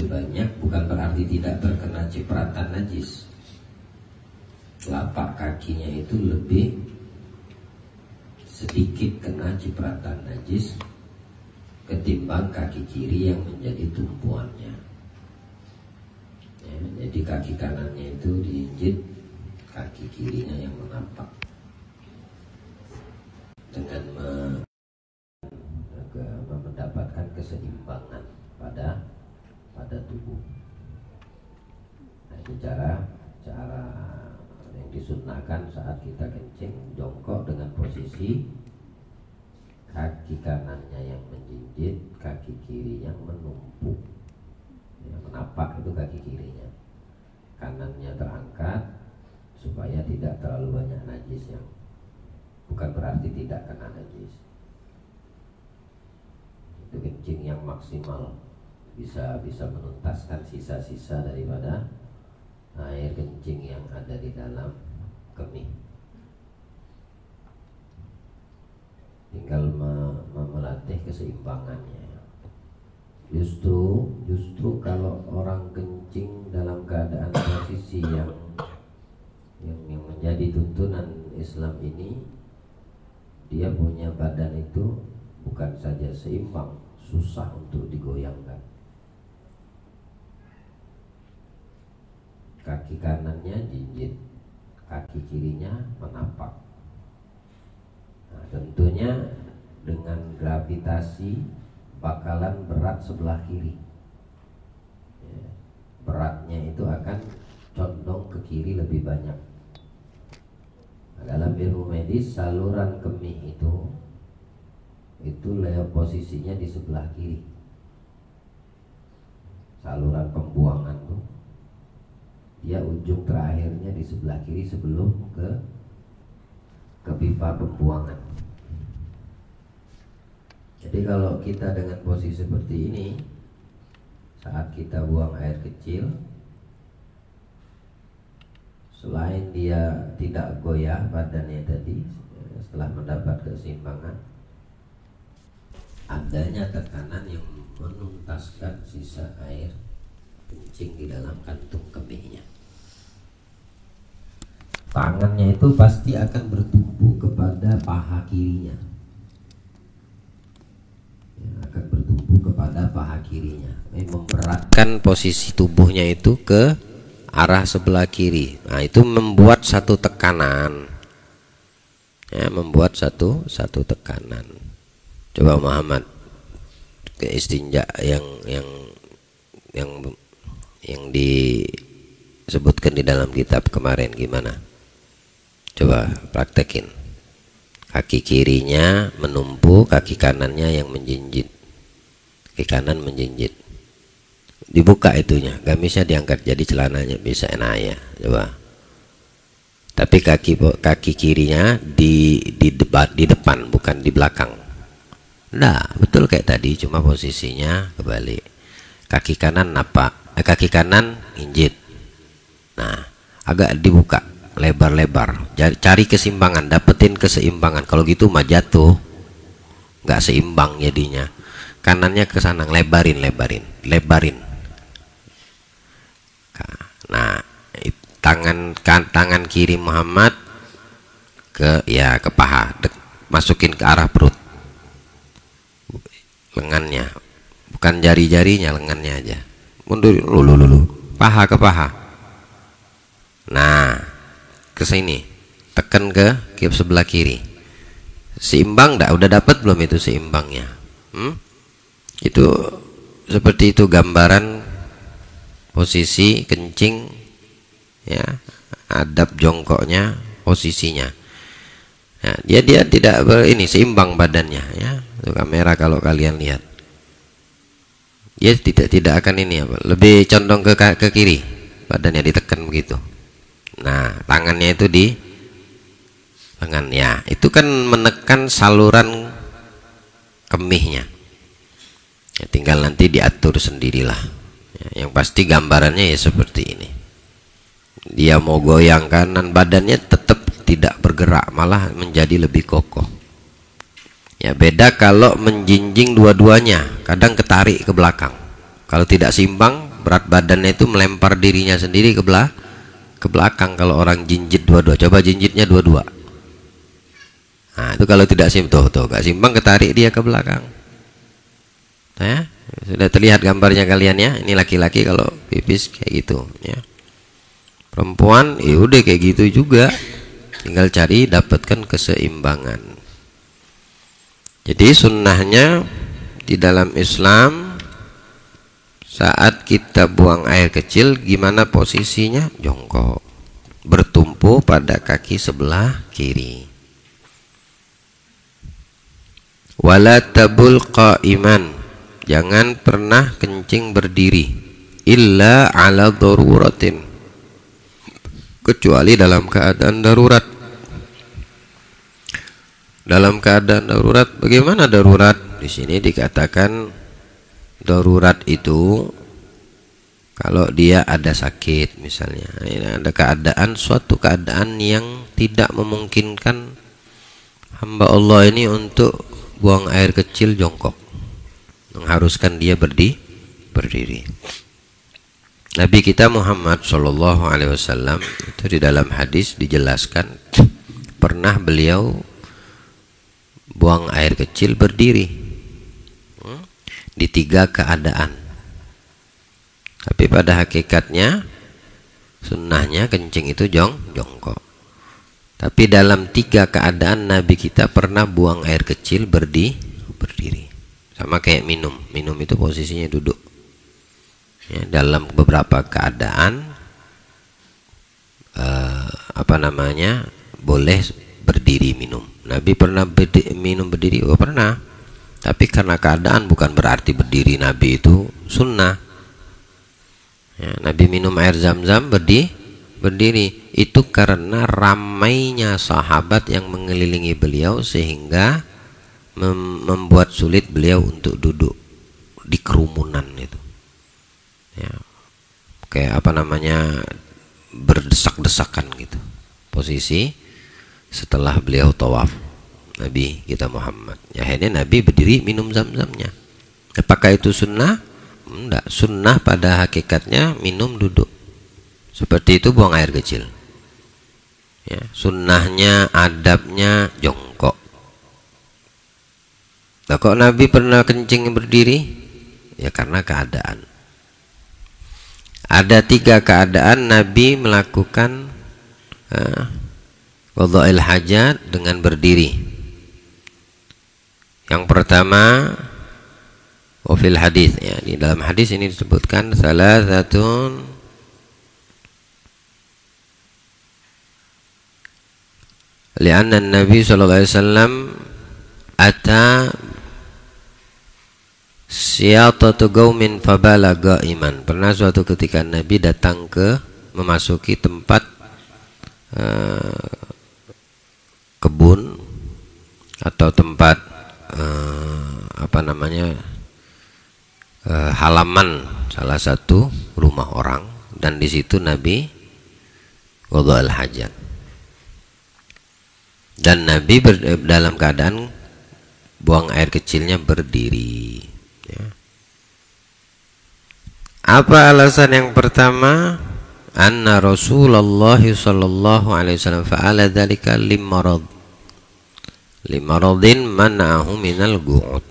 banyak bukan berarti tidak terkena cipratan najis. Telapak kakinya itu lebih sedikit kena cipratan najis ketimbang kaki kiri yang menjadi tumpuannya. Ya, jadi kaki kanannya itu diinjit, kaki kirinya yang menapak dengan mendapatkan keseimbangan pada tubuh. Nah, itu cara yang disunnahkan saat kita kencing, jongkok dengan posisi kaki kanannya yang menjinjit, kaki kirinya menumpuk. Ya, menapak itu kaki kirinya, kanannya terangkat supaya tidak terlalu banyak najis, yang bukan berarti tidak kena najis. Itu kencing yang maksimal, bisa menuntaskan sisa-sisa daripada air kencing yang ada di dalam kemih. Tinggal melatih keseimbangannya. Justru kalau orang kencing dalam keadaan posisi yang menjadi tuntunan Islam ini, dia punya badan itu bukan saja seimbang, susah untuk digoyangkan. Kaki kanannya jinjit, kaki kirinya menapak. Nah, tentunya dengan gravitasi bakalan berat sebelah kiri. Ya, beratnya itu akan condong ke kiri lebih banyak. Nah, dalam ilmu medis, saluran kemih itu posisinya di sebelah kiri. Saluran pembuangan tuh, dia ujung terakhirnya di sebelah kiri sebelum ke pipa pembuangan. Jadi kalau kita dengan posisi seperti ini, saat kita buang air kecil, selain dia tidak goyah badannya tadi setelah mendapat keseimbangan, adanya tekanan yang menuntaskan sisa air kencing di dalam kantung kemihnya. Tangannya itu pasti akan bertumpu kepada paha kirinya. Ya, akan bertumpu kepada paha kirinya. Memberatkan posisi tubuhnya itu ke arah sebelah kiri. Nah, itu membuat satu tekanan. Ya, membuat satu tekanan. Coba Muhammad ke istinja yang disebutkan di dalam kitab kemarin gimana? Coba praktekin. Kaki kirinya menumpuk, kaki kanannya yang menjinjit. Kaki kanan menjinjit. Dibuka itunya, gamisnya diangkat jadi celananya bisa enak ya. Coba. Tapi kaki kirinya di depan bukan di belakang. Nah, betul kayak tadi, cuma posisinya kebalik. Kaki kanan kaki kanan injit. Nah, agak dibuka lebar-lebar, cari keseimbangan, dapetin keseimbangan. Kalau gitu mah jatuh, nggak seimbang jadinya. Kanannya ke sana, lebarin. Nah, tangan kiri Muhammad ke paha, masukin ke arah perut, lengannya, bukan jari-jarinya, lengannya aja. Mundur lulu, paha ke paha. Nah, ke sini, tekan ke sebelah kiri. Seimbang enggak? Udah dapat belum itu seimbangnya? Itu seperti itu gambaran posisi kencing, ya, adab jongkoknya, posisinya. Nah, dia tidak seimbang badannya, ya. Itu kamera kalau kalian lihat. Dia tidak akan lebih condong ke kiri, badannya ditekan begitu. Nah, tangannya itu di lengan, ya, itu kan menekan saluran kemihnya. Ya, tinggal nanti diatur sendirilah. Ya, yang pasti gambarannya ya seperti ini. Dia mau goyang kanan, badannya tetap tidak bergerak, malah menjadi lebih kokoh. Ya, beda kalau menjinjing dua-duanya, kadang ketarik ke belakang. Kalau tidak seimbang, berat badannya itu melempar dirinya sendiri ke belakang kalau orang jinjit dua-dua. Coba jinjitnya dua-dua. Nah, itu kalau tidak tuh gak simpang, ketarik dia ke belakang. Ya, sudah terlihat gambarnya kalian ya. Ini laki-laki kalau pipis kayak gitu ya. Perempuan ya udah kayak gitu juga. Tinggal cari dapatkan keseimbangan. Jadi sunnahnya di dalam Islam, saat kita buang air kecil gimana posisinya? Jongkok, bertumpu pada kaki sebelah kiri. Wala tabul qa'iman, jangan pernah kencing berdiri, illa ala daruratin, kecuali dalam keadaan darurat. Dalam keadaan darurat, bagaimana darurat? Di sini dikatakan darurat itu kalau dia ada sakit misalnya, ada keadaan, suatu keadaan yang tidak memungkinkan hamba Allah ini untuk buang air kecil jongkok, mengharuskan dia berdiri. Nabi kita Muhammad Shallallahu Alaihi Wasallam itu di dalam hadis dijelaskan pernah beliau buang air kecil berdiri di 3 keadaan. Tapi pada hakikatnya sunnahnya kencing itu jongkok. Tapi dalam 3 keadaan Nabi kita pernah buang air kecil berdiri. Sama kayak minum. Minum itu posisinya duduk. Ya, dalam beberapa keadaan boleh berdiri minum. Nabi pernah minum berdiri? Oh pernah. Tapi karena keadaan bukan berarti berdiri Nabi itu sunnah. Ya, Nabi minum air zam-zam berdiri. Itu karena ramainya sahabat yang mengelilingi beliau sehingga membuat sulit beliau untuk duduk di kerumunan itu. Ya, kayak berdesak-desakan gitu posisi setelah beliau tawaf Nabi kita Muhammad. Ya, akhirnya Nabi berdiri minum zam-zamnya. Apakah itu sunnah? Enggak. Sunnah pada hakikatnya minum duduk. Seperti itu buang air kecil. Ya, sunnahnya, adabnya jongkok. Nah, kok Nabi pernah kencing berdiri? Ya karena keadaan. Ada 3 keadaan Nabi melakukan qadha'il hajat dengan berdiri. Yang pertama, wafil hadis, ya, di dalam hadis ini disebutkan salasatun li'anna Nabi sallallahu alaihi wasallam ata siyatatu qaumin fabala qa'iman. Pernah suatu ketika Nabi datang memasuki tempat kebun atau tempat halaman salah satu rumah orang, dan di situ Nabi qadha'il hajat. Dan Nabi dalam keadaan buang air kecilnya berdiri. Ya. Apa alasan yang pertama? Anna Rasulullah sallallahu alaihi wasallam fa'ala dzalika limaradin mana'ahu minal gu'ud.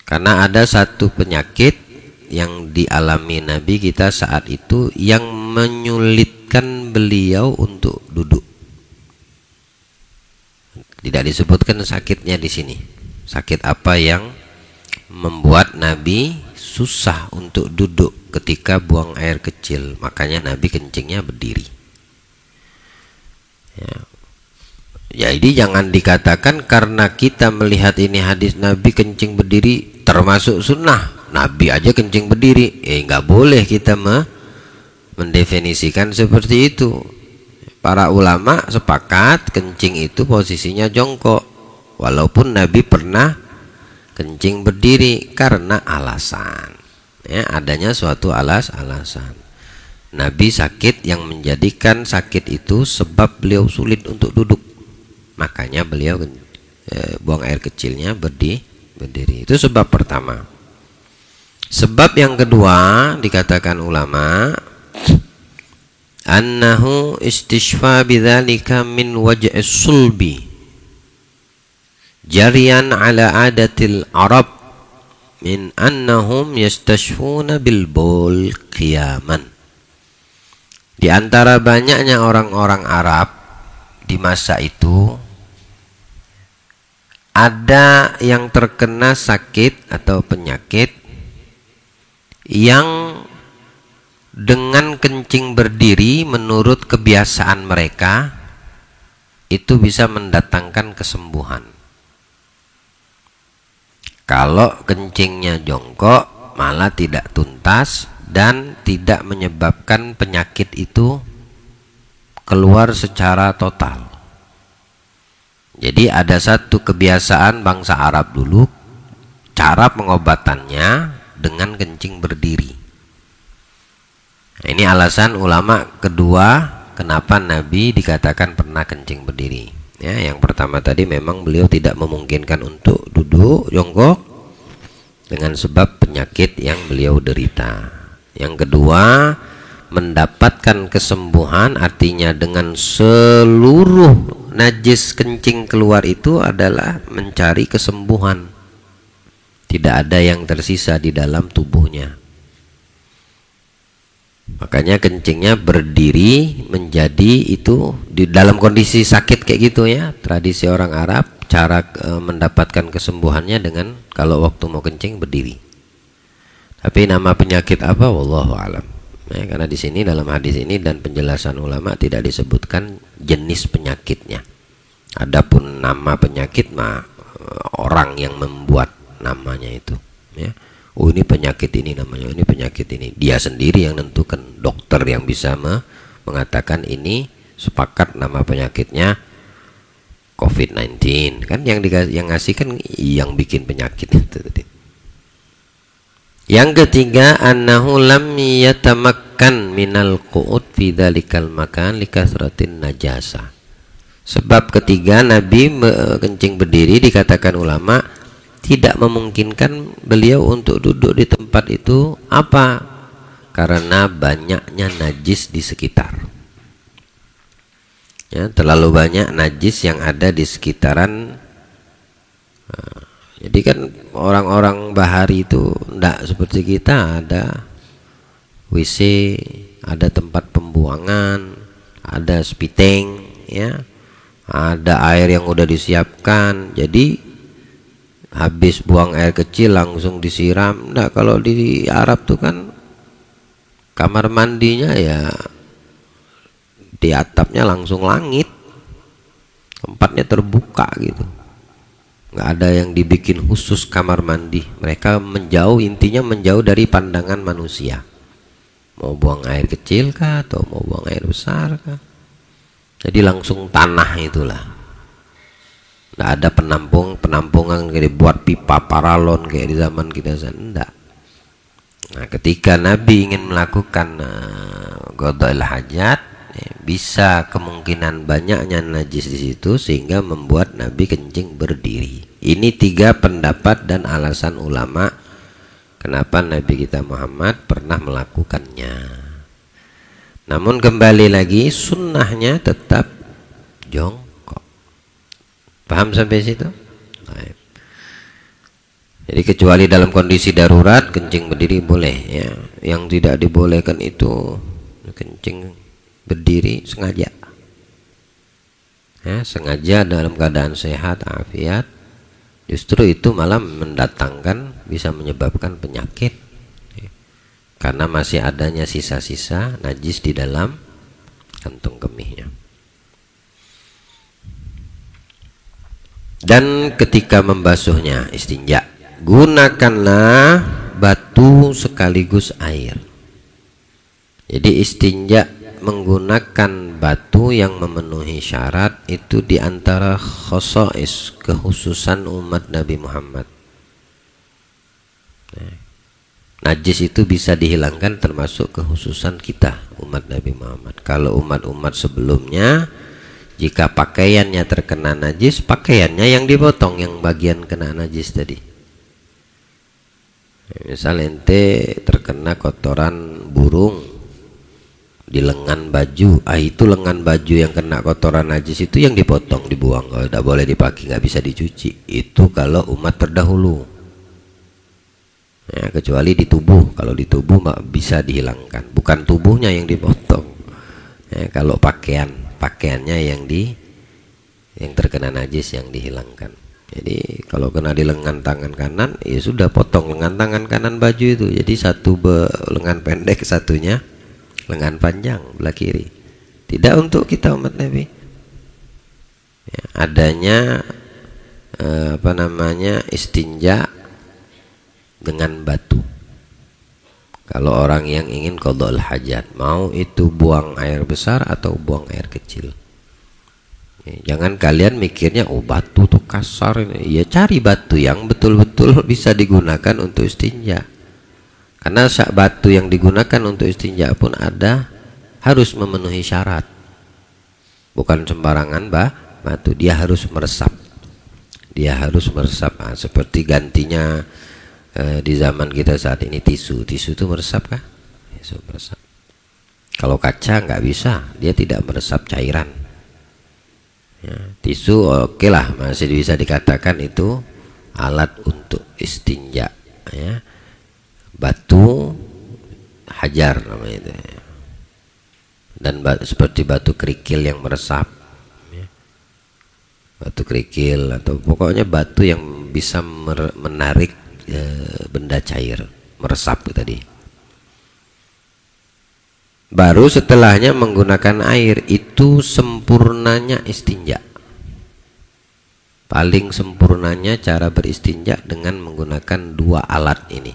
Karena ada satu penyakit yang dialami Nabi kita saat itu yang menyulitkan beliau untuk duduk. Tidak disebutkan sakitnya di sini. Sakit apa yang membuat Nabi susah untuk duduk ketika buang air kecil? Makanya Nabi kencingnya berdiri. Ya. Jadi jangan dikatakan karena kita melihat ini hadis Nabi kencing berdiri termasuk sunnah, Nabi aja kencing berdiri. Nggak boleh kita mendefinisikan seperti itu. Para ulama sepakat kencing itu posisinya jongkok, walaupun Nabi pernah kencing berdiri karena alasan, ya, adanya suatu alasan. Nabi sakit yang menjadikan sakit itu sebab beliau sulit untuk duduk, makanya beliau buang air kecilnya berdiri. Itu sebab pertama. Sebab yang kedua dikatakan ulama, annahu istishfa bidzalika min waj'is sulbi jariyan ala adatil Arab min annahum yastashfuna bil bol qiyaman. Di antara banyaknya orang-orang Arab di masa itu, ada yang terkena sakit atau penyakit yang dengan kencing berdiri menurut kebiasaan mereka itu bisa mendatangkan kesembuhan. Kalau kencingnya jongkok malah tidak tuntas dan tidak menyebabkan penyakit itu keluar secara total. Jadi ada satu kebiasaan bangsa Arab dulu, cara pengobatannya dengan kencing berdiri. Nah, ini alasan ulama kedua kenapa Nabi dikatakan pernah kencing berdiri. Ya, yang pertama tadi memang beliau tidak memungkinkan untuk duduk jongkok dengan sebab penyakit yang beliau derita. Yang kedua, mendapatkan kesembuhan, artinya dengan seluruh najis kencing keluar itu adalah mencari kesembuhan. Tidak ada yang tersisa di dalam tubuhnya. Makanya kencingnya berdiri menjadi itu di dalam kondisi sakit kayak gitu ya. Tradisi orang Arab, cara mendapatkan kesembuhannya dengan kalau waktu mau kencing berdiri. Tapi nama penyakit apa? Wallahu alam. Ya, karena di sini dalam hadis ini dan penjelasan ulama tidak disebutkan jenis penyakitnya. Adapun nama penyakit mah orang yang membuat namanya itu. Ya. Oh ini penyakit ini namanya, ini penyakit ini. Dia sendiri yang nentukan, dokter yang bisa mengatakan ini sepakat nama penyakitnya COVID-19. Kan yang ngasih kan yang bikin penyakit itu tadi. Yang ketiga, annahu lam yatamakkan minal qu'ud fi dzalikal makan likasratin najasa. Sebab ketiga, Nabi kencing berdiri dikatakan ulama tidak memungkinkan beliau untuk duduk di tempat itu. Apa? Karena banyaknya najis di sekitar. Ya, terlalu banyak najis yang ada di sekitaran. Jadi kan orang-orang bahari itu tidak seperti kita, ada WC, ada tempat pembuangan, ada spiteng, ya, ada air yang udah disiapkan. Jadi habis buang air kecil langsung disiram. Nah, kalau di Arab tuh kan kamar mandinya ya di atapnya langsung langit, tempatnya terbuka gitu. Nggak ada yang dibikin khusus kamar mandi. Mereka menjauh, intinya menjauh dari pandangan manusia. Mau buang air kecil kah atau mau buang air besar kah? Jadi langsung tanah itulah. Nggak ada penampungan kayak dibuat pipa paralon kayak di zaman kita enggak. Nah, ketika Nabi ingin melakukan qada'il hajat, ya, bisa kemungkinan banyaknya najis di situ sehingga membuat Nabi kencing berdiri. Ini 3 pendapat dan alasan ulama kenapa Nabi kita Muhammad pernah melakukannya. Namun kembali lagi sunnahnya tetap jongkok. Paham sampai situ? Baik. Jadi kecuali dalam kondisi darurat kencing berdiri boleh ya. Yang tidak dibolehkan itu kencing berdiri sengaja. Ya, sengaja dalam keadaan sehat afiat. Justru itu malah mendatangkan, bisa menyebabkan penyakit. Ya. Karena masih adanya sisa-sisa najis di dalam kantung kemihnya. Dan ketika membasuhnya istinja, gunakanlah batu sekaligus air. Jadi istinja menggunakan batu yang memenuhi syarat itu diantara khosais, kekhususan umat Nabi Muhammad. Najis itu bisa dihilangkan termasuk kekhususan kita umat Nabi Muhammad. Kalau umat-umat sebelumnya, jika pakaiannya terkena najis, pakaiannya yang dipotong, yang bagian kena najis tadi. Misal ente terkena kotoran burung di lengan baju, itu lengan baju yang kena kotoran najis itu yang dipotong, dibuang, kalau tidak boleh dipakai, nggak bisa dicuci. Itu kalau umat terdahulu, ya, kecuali di tubuh. Kalau di tubuh bisa dihilangkan, bukan tubuhnya yang dipotong, ya, kalau pakaiannya yang terkena najis yang dihilangkan. Jadi kalau kena di lengan tangan kanan, ya sudah, potong lengan tangan kanan baju itu, jadi satu lengan pendek, satunya lengan panjang belah kiri. Tidak untuk kita umat Nabi, ya, adanya istinja dengan batu. Kalau orang yang ingin qadha'ul hajat, mau itu buang air besar atau buang air kecil, ya, jangan kalian mikirnya batu tuh kasar ini. Ya, cari batu yang betul-betul bisa digunakan untuk istinja. Karena batu yang digunakan untuk istinja pun harus memenuhi syarat. Bukan sembarangan batu, dia harus meresap. Nah, seperti gantinya di zaman kita saat ini tisu itu meresap kah? Tisu meresap. Kalau kaca nggak bisa, dia tidak meresap cairan. Ya, tisu oke lah, masih bisa dikatakan itu alat untuk istinja, ya. Batu hajar namanya itu, dan seperti batu kerikil yang meresap, ya. Batu kerikil atau pokoknya batu yang bisa menarik benda cair, meresap itu tadi. Baru setelahnya menggunakan air, itu sempurnanya istinja. Paling sempurnanya cara beristinja dengan menggunakan dua alat ini.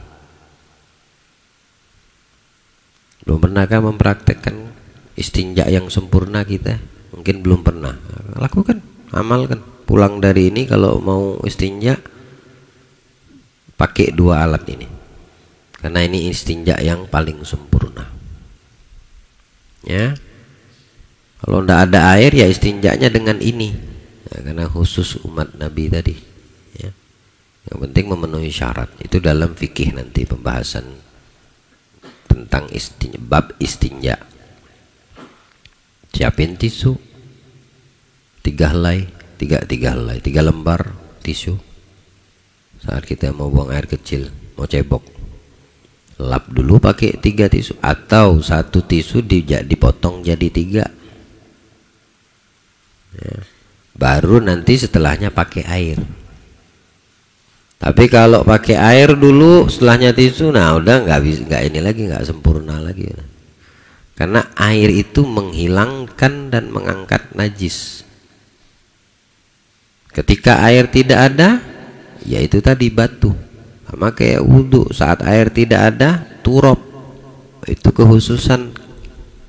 Belum pernahkah mempraktekkan istinja yang sempurna kita? Mungkin belum pernah. Lakukan, amalkan. Pulang dari ini kalau mau istinja, pakai dua alat ini. Karena ini istinja yang paling sempurna. Ya. Kalau tidak ada air, ya istinjanya dengan ini. Ya, karena khusus umat Nabi tadi. Ya. Yang penting memenuhi syarat. Itu dalam fikih nanti pembahasan tentang bab istinja. Siapin tisu 3 lembar tisu. Saat kita mau buang air kecil, mau cebok, lap dulu pakai 3 tisu, atau 1 tisu dipotong jadi 3, ya. Baru nanti setelahnya pakai air. Tapi kalau pakai air dulu setelahnya tisu, nah udah nggak sempurna lagi. Karena air itu menghilangkan dan mengangkat najis. Ketika air tidak ada, yaitu tadi batu. Sama kayak wudhu, saat air tidak ada, turab. Itu kekhususan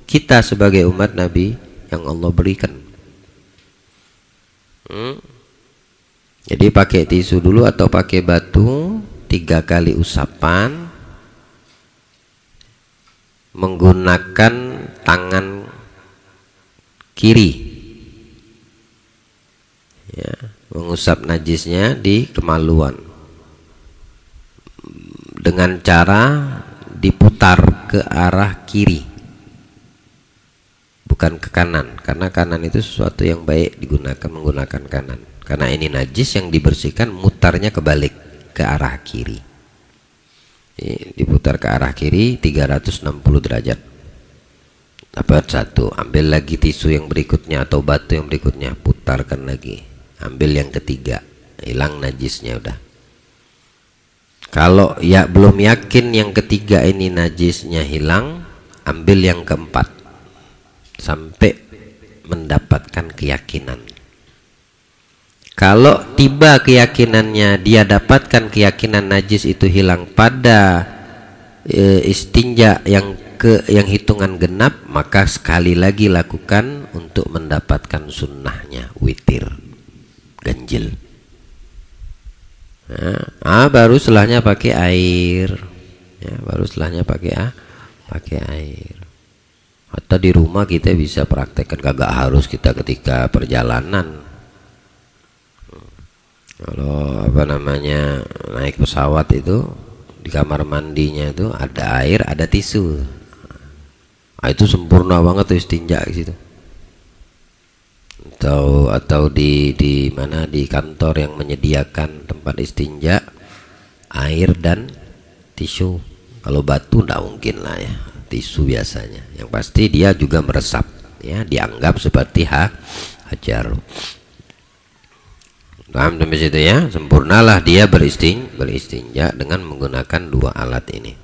kita sebagai umat Nabi yang Allah berikan. Jadi pakai tisu dulu atau pakai batu, 3 kali usapan, menggunakan tangan kiri, ya, mengusap najisnya di kemaluan dengan cara diputar ke arah kiri, bukan ke kanan, karena kanan itu sesuatu yang baik menggunakan kanan. Karena ini najis yang dibersihkan, mutarnya kebalik ke arah kiri. Diputar ke arah kiri 360 derajat. Dapat 1, ambil lagi tisu yang berikutnya atau batu yang berikutnya, putarkan lagi. Ambil yang ketiga, hilang najisnya udah. Kalau ya belum yakin yang ketiga ini najisnya hilang, ambil yang keempat sampai mendapatkan keyakinan. Kalau tiba keyakinannya, dia dapatkan keyakinan najis itu hilang pada istinja yang hitungan genap, maka sekali lagi lakukan untuk mendapatkan sunnahnya, witir, ganjil. Nah, baru setelahnya pakai air, ya, baru setelahnya pakai air. Atau di rumah kita bisa praktekkan, kagak harus kita ketika perjalanan. Kalau naik pesawat itu di kamar mandinya itu ada air, ada tisu. Nah, itu sempurna banget tuh istinja di situ. Atau di mana, di kantor yang menyediakan tempat istinja, air dan tisu. Kalau batu enggak mungkin lah ya, tisu biasanya. Yang pasti dia juga meresap ya, dianggap seperti hajar. Paham sampai situ ya? Sempurnalah dia beristinja dengan menggunakan dua alat ini.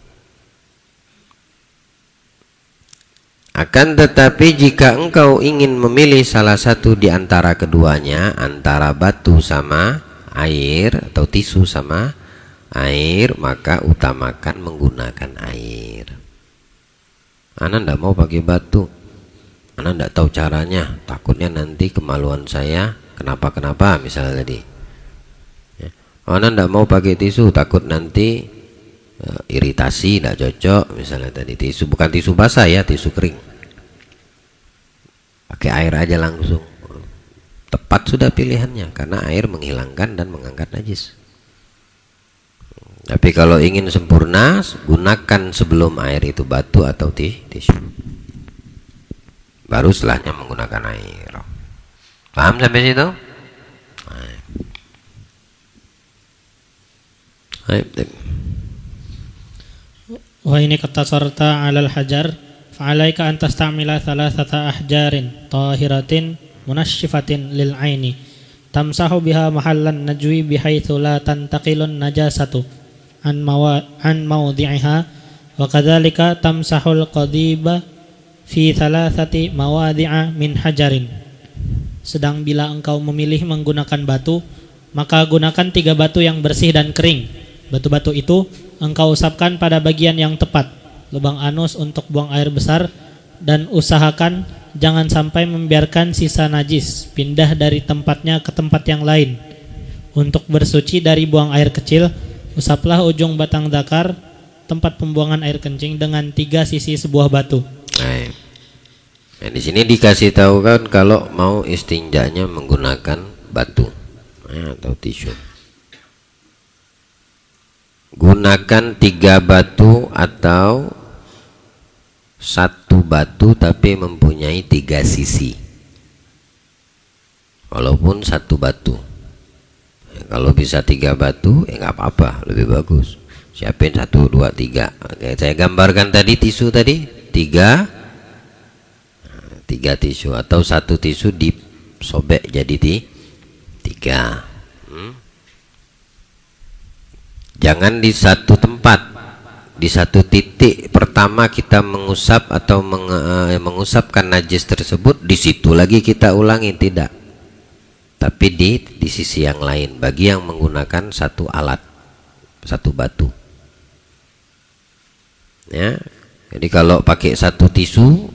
Akan tetapi jika engkau ingin memilih salah satu di antara keduanya, antara batu sama air atau tisu sama air, maka utamakan menggunakan air. Ana ndak mau pakai batu, ana ndak tahu caranya, takutnya nanti kemaluan saya kenapa misalnya tadi ya. Ana ndak mau pakai tisu, takut nanti iritasi, ndak cocok misalnya tadi. Tisu bukan tisu basah ya, tisu kering, pakai air aja langsung. Tepat sudah pilihannya, karena air menghilangkan dan mengangkat najis. Tapi kalau ingin sempurna, gunakan sebelum air itu batu atau tisu, baru setelahnya menggunakan air. Paham sampai situ? Wa ini qatasarta 'alal hajar fa'alaika an tastamila thalathata ahjarin tahiratin munashifatin lil 'aini tamsahu biha mahallan najwi bihaitsu la tantaqilun najasatu an mawdi'iha wa kadzalika tamsahul qadiba fi thalathati mawadi'a min hajarin. Sedang bila engkau memilih menggunakan batu, maka gunakan 3 batu yang bersih dan kering. Batu-batu itu engkau usapkan pada bagian yang tepat, lubang anus untuk buang air besar, dan usahakan jangan sampai membiarkan sisa najis pindah dari tempatnya ke tempat yang lain. Untuk bersuci dari buang air kecil, usaplah ujung batang zakar, tempat pembuangan air kencing, dengan 3 sisi sebuah batu. Nah, di sini dikasih tahu kan kalau mau istinjanya menggunakan batu atau tisu. Gunakan 3 batu atau 1 batu tapi mempunyai 3 sisi. Walaupun 1 batu. Kalau bisa 3 batu, nggak apa-apa, lebih bagus. Siapin 1, 2, 3. Oke, saya gambarkan tadi tisu tadi 3 tisu atau 1 tisu disobek jadi 3. Jangan di satu tempat, di satu titik pertama kita mengusap atau mengusapkan najis tersebut, di situ lagi kita ulangi, tidak. Tapi di sisi yang lain bagi yang menggunakan 1 alat, 1 batu. Ya. Jadi kalau pakai 1 tisu,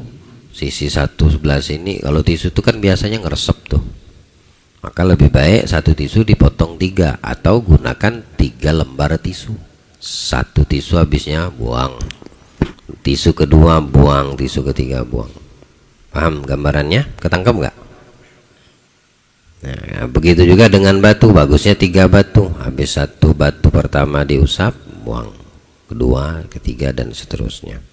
sisi 1 sebelah sini, kalau tisu itu kan biasanya ngeresep tuh. Maka lebih baik 1 tisu dipotong 3 atau gunakan 3 lembar tisu. 1 tisu habisnya buang, tisu kedua buang, tisu ketiga buang. Paham gambarannya? Ketangkap nggak? Nah, begitu juga dengan batu, bagusnya 3 batu. Habis 1 batu pertama diusap, buang, kedua, ketiga, dan seterusnya.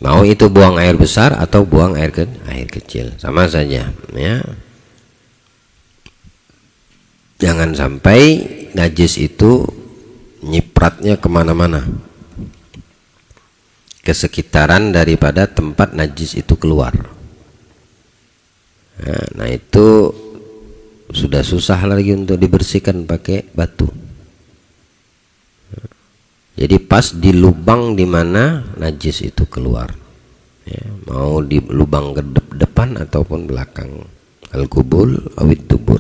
Mau itu buang air besar atau buang air kecil, sama saja ya. Jangan sampai najis itu nyipratnya kemana-mana, ke sekitaran daripada tempat najis itu keluar. Nah itu sudah susah lagi untuk dibersihkan pakai batu. Jadi pas di lubang di mana najis itu keluar, ya, mau di lubang depan ataupun belakang, al-kubul awit dubur,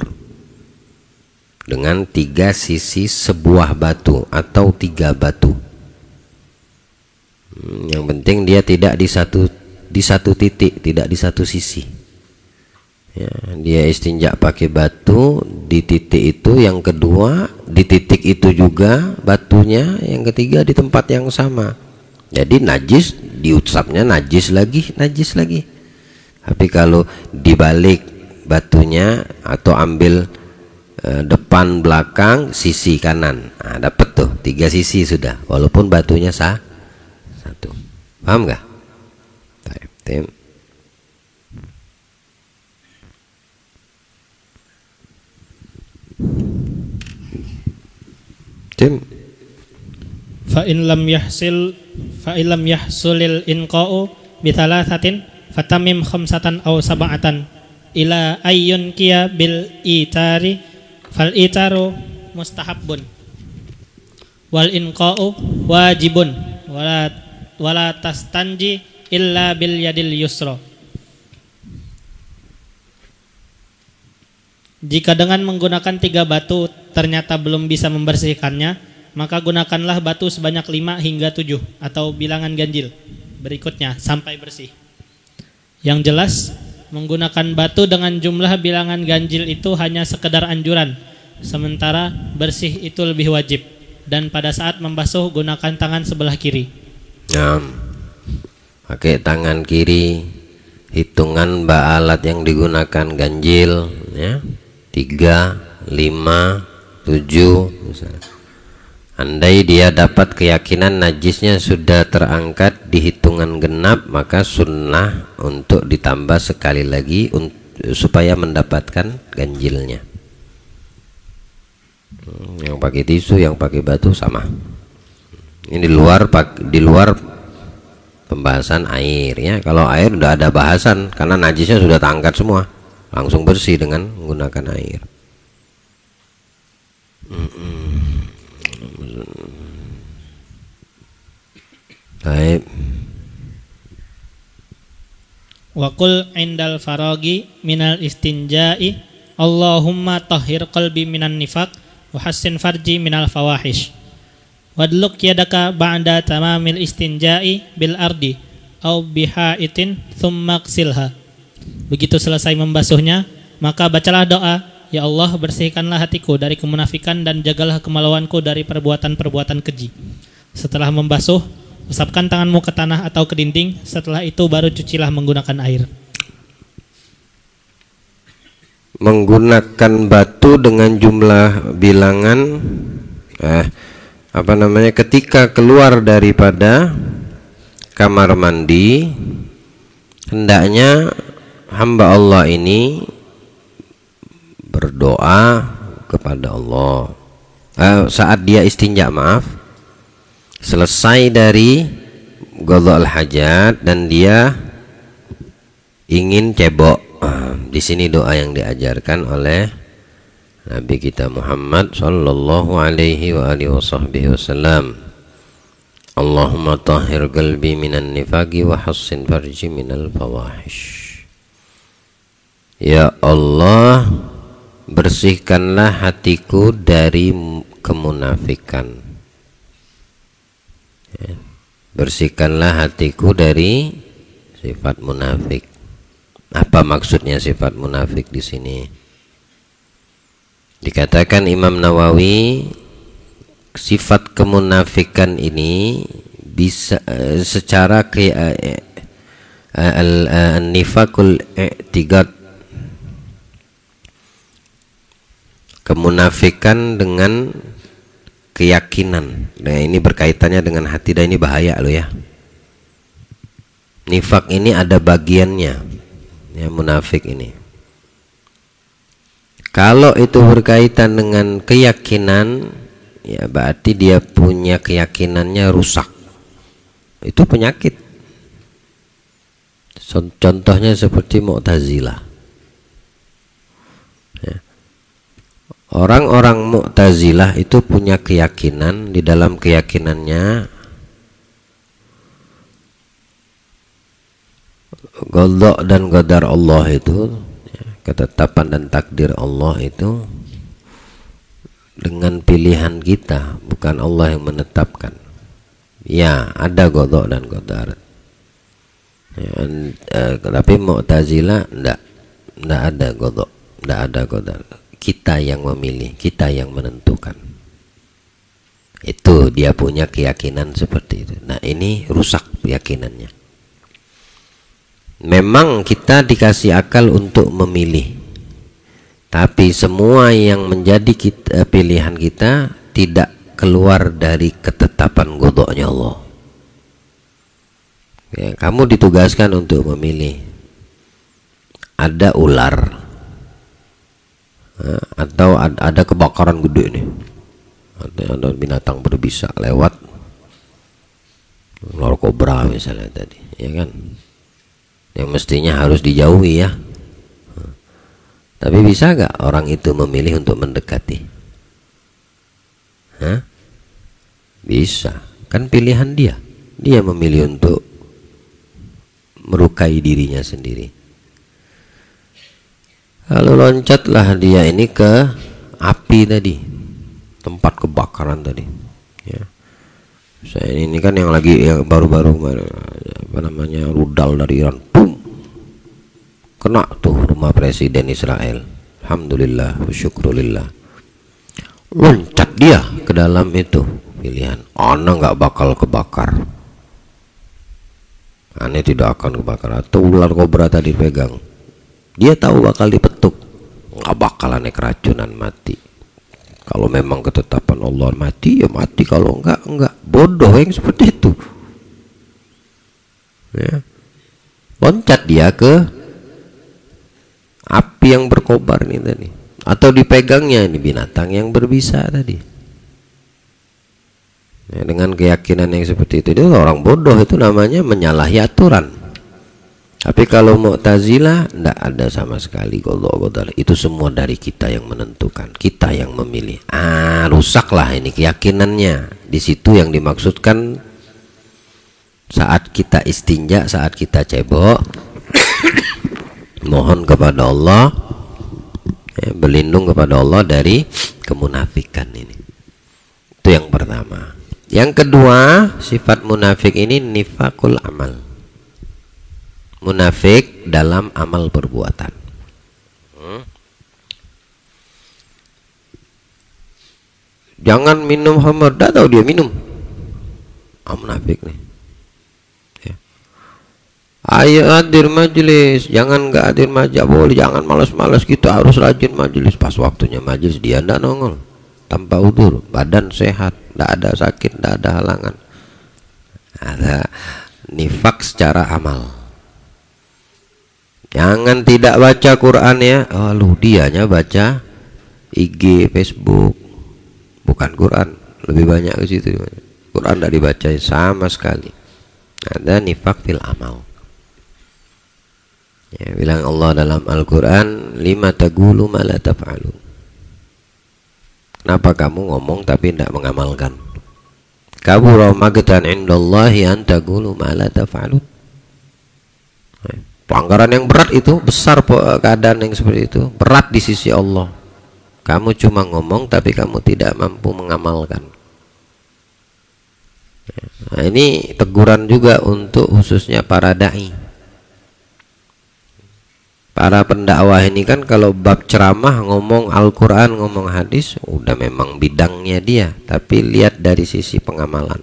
dengan 3 sisi sebuah batu atau 3 batu. Yang penting dia tidak di satu titik, tidak di satu sisi. Ya, dia istinja pakai batu di titik itu, yang kedua di titik itu juga batunya, yang ketiga di tempat yang sama. Jadi najis diusapnya najis lagi. Tapi kalau dibalik batunya atau ambil depan, belakang, sisi kanan. Nah, dapat tuh 3 sisi sudah, walaupun batunya satu. Paham nggak? Tim. Fa in lam yahsulil inqa'u bi thalathatin fatamim khamsatan aw sab'atan ila ayyun kiya bil itari fal itaru mustahabbun wal inqa'u wajibun wala tastanji illa bil yadil yusra. Jika dengan menggunakan 3 batu ternyata belum bisa membersihkannya, maka gunakanlah batu sebanyak 5 hingga 7 atau bilangan ganjil berikutnya sampai bersih. Yang jelas, menggunakan batu dengan jumlah bilangan ganjil itu hanya sekedar anjuran, sementara bersih itu lebih wajib. Dan pada saat membasuh, gunakan tangan sebelah kiri. Pakai tangan kiri, hitungan alat yang digunakan ganjil, ya, 3, 5, 7 misalnya. Andai dia dapat keyakinan najisnya sudah terangkat di hitungan genap, maka sunnah untuk ditambah sekali lagi supaya mendapatkan ganjilnya. Yang pakai tisu, yang pakai batu sama. Ini di luar pembahasan air, ya. Kalau air udah ada bahasan karena najisnya sudah terangkat semua, langsung bersih dengan menggunakan air. Baik. Wa qul indal faragi minal istinja'i Allahumma tahhir qalbi minan nifaq wa hassin farji minal fawahish. Wadluk yadaka ba'da tamamil istinja'i bil ardi au bihaitin thumma qsilha. Begitu selesai membasuhnya, maka bacalah doa, ya Allah, bersihkanlah hatiku dari kemunafikan dan jagalah kemaluanku dari perbuatan-perbuatan keji. Setelah membasuh, usapkan tanganmu ke tanah atau ke dinding. Setelah itu baru cucilah menggunakan air. Menggunakan batu dengan jumlah bilangan ketika keluar daripada kamar mandi, hendaknya hamba Allah ini berdoa kepada Allah saat dia istinja, selesai dari qadha'ul hajat dan dia ingin cebok. Di sini doa yang diajarkan oleh Nabi kita Muhammad sallallahu alaihi wa alihi wasallam. Allahumma tahhir qalbi minan nifaqi wa hassin farji minal fawahish. Ya Allah, bersihkanlah hatiku dari kemunafikan. Bersihkanlah hatiku dari sifat munafik. Apa maksudnya sifat munafik di sini? Dikatakan Imam Nawawi, sifat kemunafikan ini bisa secara nifakul i'tiqad, kemunafikan dengan keyakinan. Nah, ini berkaitannya dengan hati dan ini bahaya loh ya. Nifak ini ada bagiannya, ya, munafik ini. Kalau itu berkaitan dengan keyakinan, ya berarti dia punya keyakinannya rusak. Itu penyakit. Contohnya seperti Mu'tazilah. Ya. Orang-orang Mu'tazilah itu punya keyakinan, di dalam keyakinannya qadha dan qadar Allah itu, ya, ketetapan dan takdir Allah itu dengan pilihan kita, bukan Allah yang menetapkan. Ya, ada qadha dan qadar. Ya, tapi Mu'tazilah enggak ada qadha, enggak ada qadar. Kita yang memilih, kita yang menentukan. Itu dia punya keyakinan seperti itu. Nah, ini rusak keyakinannya. Memang kita dikasih akal untuk memilih, Tapi semua yang menjadi pilihan kita tidak keluar dari ketetapan godoknya Allah. Ya, kamu ditugaskan untuk memilih. Ada ular, atau ada kebakaran gede nih. Ada binatang berbisa lewat, ular kobra misalnya tadi, ya kan? Yang mestinya harus dijauhi ya. Tapi bisa gak orang itu memilih untuk mendekati? Bisa. Kan pilihan dia. Dia memilih untuk melukai dirinya sendiri. Lalu loncatlah dia ini ke api tadi, tempat kebakaran tadi. Ya. Saya ini kan yang lagi yang baru-baru apa namanya, rudal dari Iran. Boom. Kena tuh rumah presiden Israel. Alhamdulillah, syukurillah. Loncat dia ke dalam itu pilihan. Ana nggak bakal kebakar. Ane tidak akan kebakar. Atau ular kobra tadi pegang. Dia tahu bakal dipetuk. Nggak bakalan keracunan, mati. Kalau memang ketetapan Allah mati ya mati. Kalau enggak. Bodoh yang seperti itu. Ya. Loncat dia ke api yang berkobar ini tadi, atau dipegangnya ini binatang yang berbisa tadi. Ya, dengan keyakinan yang seperti itu orang bodoh, itu namanya menyalahi aturan. Tapi kalau Mu'tazilah tidak ada sama sekali qadha. Itu semua dari kita yang menentukan, kita yang memilih. Rusaklah ini keyakinannya. Di situ yang dimaksudkan saat kita istinja, saat kita cebok, mohon kepada Allah, berlindung kepada Allah dari kemunafikan ini. Itu yang pertama. Yang kedua, sifat munafik ini nifakul amal. Munafik dalam amal perbuatan. Jangan minum khamr, dah tahu dia minum. Munafik nih. Ayo hadir majelis, jangan nggak hadir majelis, boleh, jangan malas-malas gitu, harus rajin majelis. Pas waktunya majelis dia ndak nongol, tanpa udzur, badan sehat, ndak ada sakit, ndak ada halangan. Ada nifak secara amal. Jangan tidak baca Quran ya, dianya baca IG, Facebook, bukan Quran, lebih banyak ke situ. Quran ndak dibaca sama sekali. Ada nifak fil amal. Ya, bilang Allah dalam Al-Quran, lima taqulu ma la taf'alun. Kenapa kamu ngomong tapi tidak mengamalkan? Kabura magtan indallahi an taqulu ma la taf'alun. Pelanggaran yang berat itu, besar keadaan yang seperti itu, berat di sisi Allah. Kamu cuma ngomong tapi kamu tidak mampu mengamalkan. Nah, ini teguran juga untuk khususnya para da'i. Para pendakwah ini kan kalau bab ceramah, ngomong Al-Quran, ngomong hadis, udah memang bidangnya dia. Tapi lihat dari sisi pengamalan,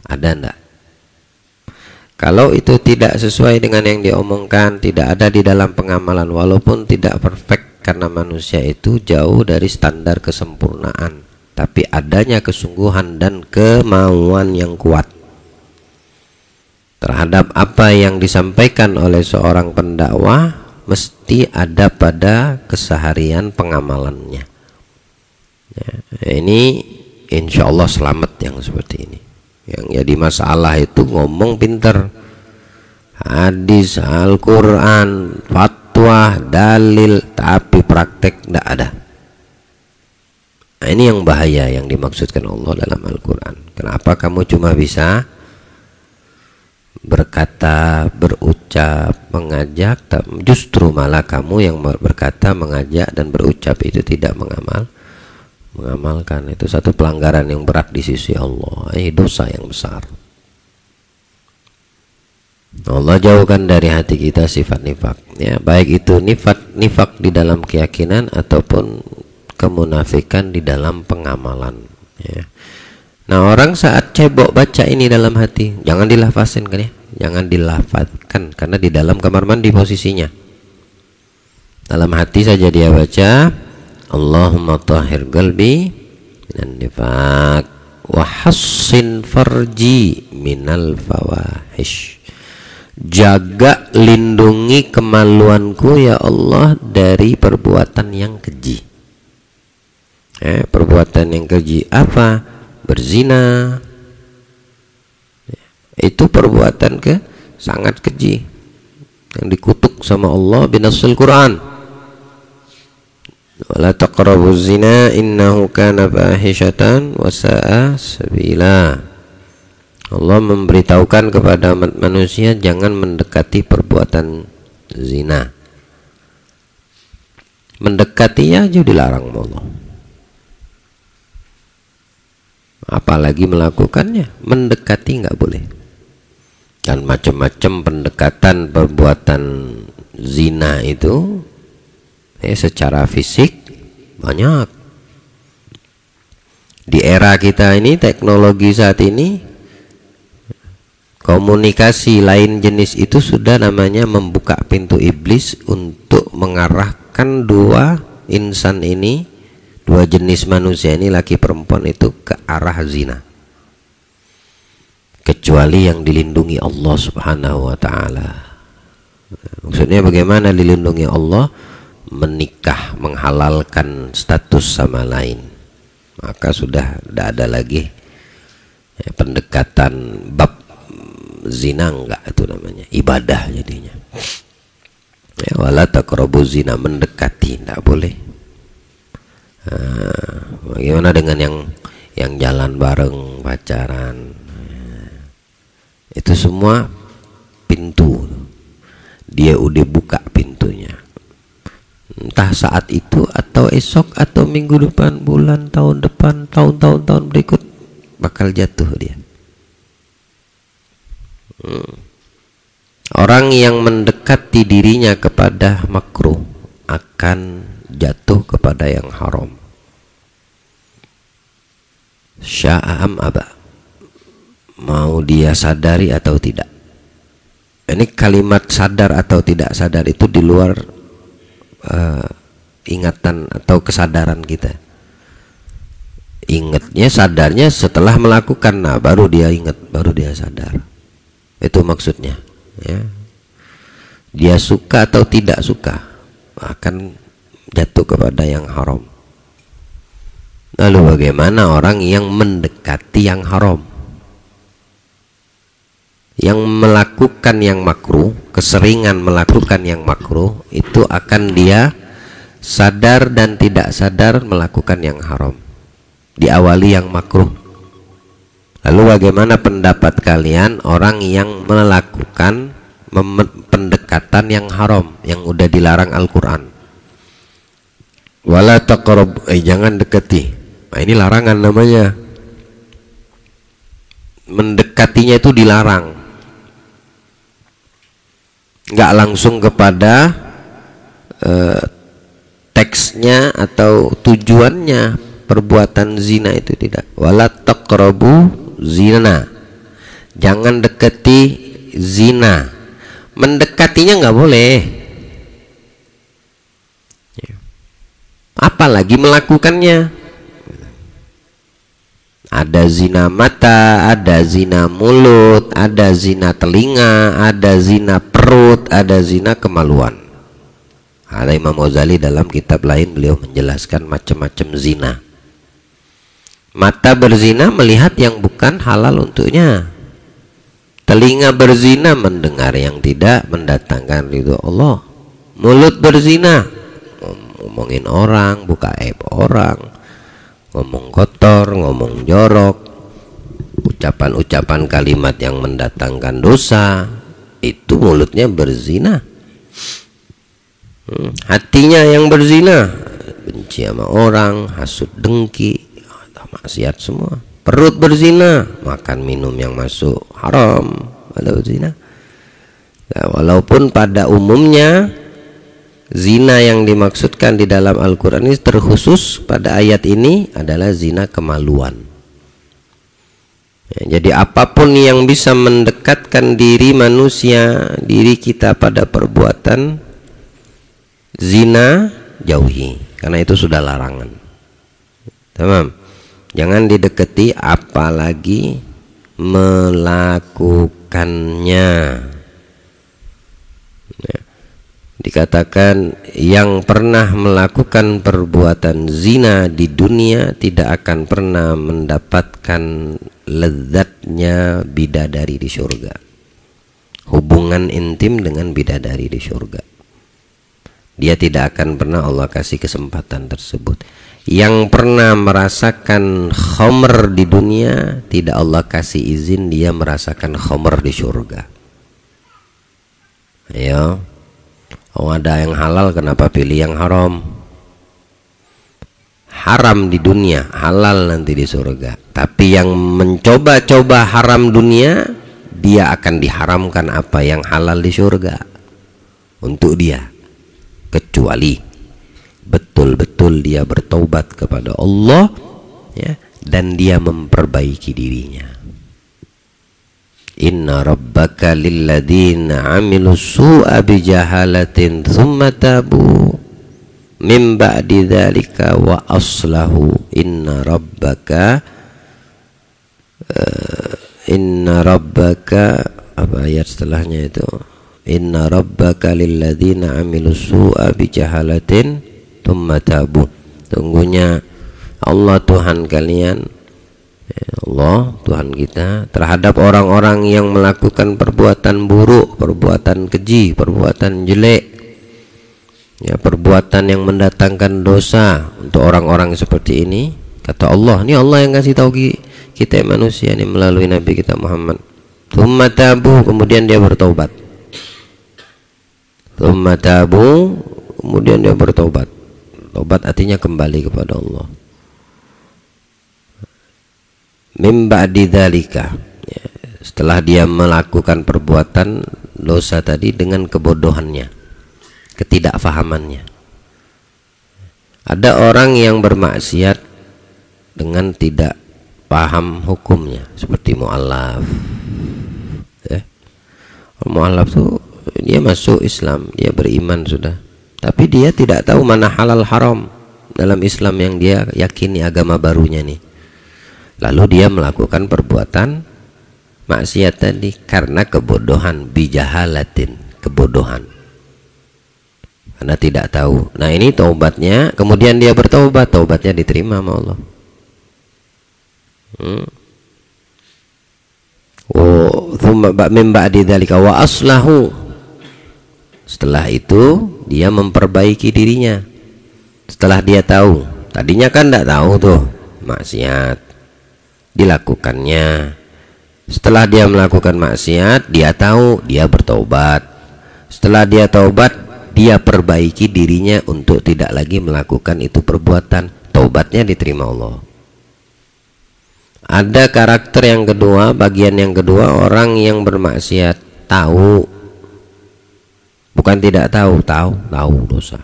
ada enggak? Kalau itu tidak sesuai dengan yang diomongkan, tidak ada di dalam pengamalan, walaupun tidak perfect, karena manusia itu jauh dari standar kesempurnaan, tapi adanya kesungguhan dan kemauan yang kuat terhadap apa yang disampaikan oleh seorang pendakwah, mesti ada pada keseharian pengamalannya. Ya, ini insya Allah selamat yang seperti ini. Yang jadi masalah itu ngomong pinter, hadis, Al-Quran, fatwa, dalil, tapi praktek tidak ada. Nah, ini yang bahaya yang dimaksudkan Allah dalam Al-Quran. Kenapa kamu cuma bisa berkata, berucap, mengajak, justru malah kamu yang berkata, mengajak dan berucap itu tidak mengamalkan. Itu satu pelanggaran yang berat di sisi Allah, dosa yang besar. Allah jauhkan dari hati kita sifat nifak, ya, baik itu nifak di dalam keyakinan ataupun kemunafikan di dalam pengamalan, ya. Nah, orang saat cebok baca ini dalam hati, jangan dilafazin kan ya, jangan dilafazkan, karena di dalam kamar mandi posisinya. Dalam hati saja dia baca, Allahumma tahhir qalbi minan nifaq wa hassin farji minal fawahish. Jaga, lindungi kemaluanku ya Allah dari perbuatan yang keji. Perbuatan yang keji apa? Berzina. Itu perbuatan sangat keji yang dikutuk sama Allah binasul Quran. Wala taqrabuz zina innahu kana fahishatan wa sa'a sabila. Allah memberitahukan kepada manusia jangan mendekati perbuatan zina. Mendekatinya aja dilarang Allah. Apalagi melakukannya, mendekati nggak boleh. Dan macam-macam pendekatan perbuatan zina itu secara fisik banyak. Di era kita ini, teknologi saat ini, komunikasi lain jenis itu sudah namanya membuka pintu iblis untuk mengarahkan dua insan ini, dua jenis manusia ini, laki perempuan itu ke arah zina. Kecuali yang dilindungi Allah Subhanahu wa ta'ala. Maksudnya bagaimana dilindungi Allah? Menikah, menghalalkan status sama lain, maka sudah tidak ada lagi pendekatan bab zina, enggak, itu namanya ibadah jadinya. Wala taqrabuz zina, mendekati tidak boleh. Bagaimana dengan yang jalan bareng, pacaran? Itu semua pintu, dia udah buka pintunya. Entah saat itu atau esok atau minggu depan, bulan, tahun depan, tahun berikut bakal jatuh dia. Orang yang mendekati dirinya kepada makruh akan jatuh kepada yang haram. Sya'am aba, mau dia sadari atau tidak. Ini kalimat sadar atau tidak sadar itu di luar ingatan atau kesadaran kita. Ingatnya, sadarnya setelah melakukan, nah baru dia ingat, baru dia sadar. Itu maksudnya ya. Dia suka atau tidak suka akan jatuh kepada yang haram. Lalu bagaimana orang yang mendekati yang haram, yang melakukan yang makruh, keseringan melakukan yang makruh, itu akan dia sadar dan tidak sadar melakukan yang haram. Diawali yang makruh. Lalu bagaimana pendapat kalian orang yang melakukan pendekatan yang haram, yang udah dilarang Al-Quran? Wala taqrab, jangan dekati. Nah, ini larangan namanya. Mendekatinya itu dilarang. Nggak langsung kepada teksnya atau tujuannya perbuatan zina itu, tidak. Wala taqrabu zina, jangan dekati zina. Mendekatinya nggak boleh, apalagi melakukannya. Ada zina mata, ada zina mulut, ada zina telinga, ada zina perut, ada zina kemaluan. Ada Imam Ghazali dalam kitab lain, beliau menjelaskan macam-macam zina. Mata berzina melihat yang bukan halal untuknya. Telinga berzina mendengar yang tidak mendatangkan ridho Allah. Mulut berzina ngomongin orang, buka aib orang, ngomong kotor, ngomong jorok, ucapan-ucapan kalimat yang mendatangkan dosa, itu mulutnya berzina. Hatinya yang berzina, benci sama orang, hasut, dengki, maksiat semua. Perut berzina, makan minum yang masuk haram, ada berzina. Nah, walaupun pada umumnya zina yang dimaksudkan di dalam Al-Quran ini terkhusus pada ayat ini adalah zina kemaluan. Ya, jadi apapun yang bisa mendekatkan diri manusia, diri kita pada perbuatan zina, jauhi. karena itu sudah larangan. Tamam. Jangan didekati apalagi melakukannya. Ya. Dikatakan yang pernah melakukan perbuatan zina di dunia tidak akan pernah mendapatkan lezatnya bidadari di surga. Hubungan intim dengan bidadari di surga, dia tidak akan pernah Allah kasih kesempatan tersebut. Yang pernah merasakan khamr di dunia, tidak Allah kasih izin dia merasakan khamr di surga. Ayo, oh ada yang halal, kenapa pilih yang haram? Haram di dunia, halal nanti di surga. Tapi yang mencoba-coba haram dunia, dia akan diharamkan apa yang halal di surga untuk dia, kecuali betul-betul dia bertaubat kepada Allah, ya, dan dia memperbaiki dirinya. Inna rabbaka lilladzina amilu su'a bijahalatin thumma tabu min ba'di dzalika wa aslahu. Inna rabbaka apa ayat setelahnya itu? Inna rabbaka lilladzina amilu su'a bijahalatin thumma tabu. Sungguhnya Allah Tuhan kalian, Allah Tuhan kita, terhadap orang-orang yang melakukan perbuatan buruk, perbuatan keji, perbuatan jelek, ya, perbuatan yang mendatangkan dosa. Untuk orang-orang seperti ini, kata Allah, ini Allah yang kasih tahu kita manusia ini melalui Nabi kita Muhammad. Thumma tabu, kemudian dia bertaubat. Thumma tabu, kemudian dia bertaubat. Taubat artinya kembali kepada Allah. Mim ba'di dzalika, ya, setelah dia melakukan perbuatan dosa tadi dengan kebodohannya, ketidakfahamannya. Ada orang yang bermaksiat dengan tidak paham hukumnya, seperti mu'allaf. Mu'allaf tuh dia masuk Islam, dia beriman sudah, tapi dia tidak tahu mana halal haram dalam Islam yang dia yakini agama barunya nih. Lalu dia melakukan perbuatan maksiat tadi karena kebodohan, bijahalatin, kebodohan, karena tidak tahu. Nah ini taubatnya, kemudian dia bertaubat, taubatnya diterima sama Allah. Min ba'di dzalika wa aslahu. Setelah itu dia memperbaiki dirinya. Setelah dia tahu, tadinya kan tidak tahu tuh maksiat, dilakukannya. Setelah dia melakukan maksiat, dia tahu, dia bertaubat. Setelah dia taubat, dia perbaiki dirinya untuk tidak lagi melakukan itu perbuatan. Taubatnya diterima Allah. Ada karakter yang kedua, bagian yang kedua, orang yang bermaksiat tahu, bukan tidak tahu, tahu dosa.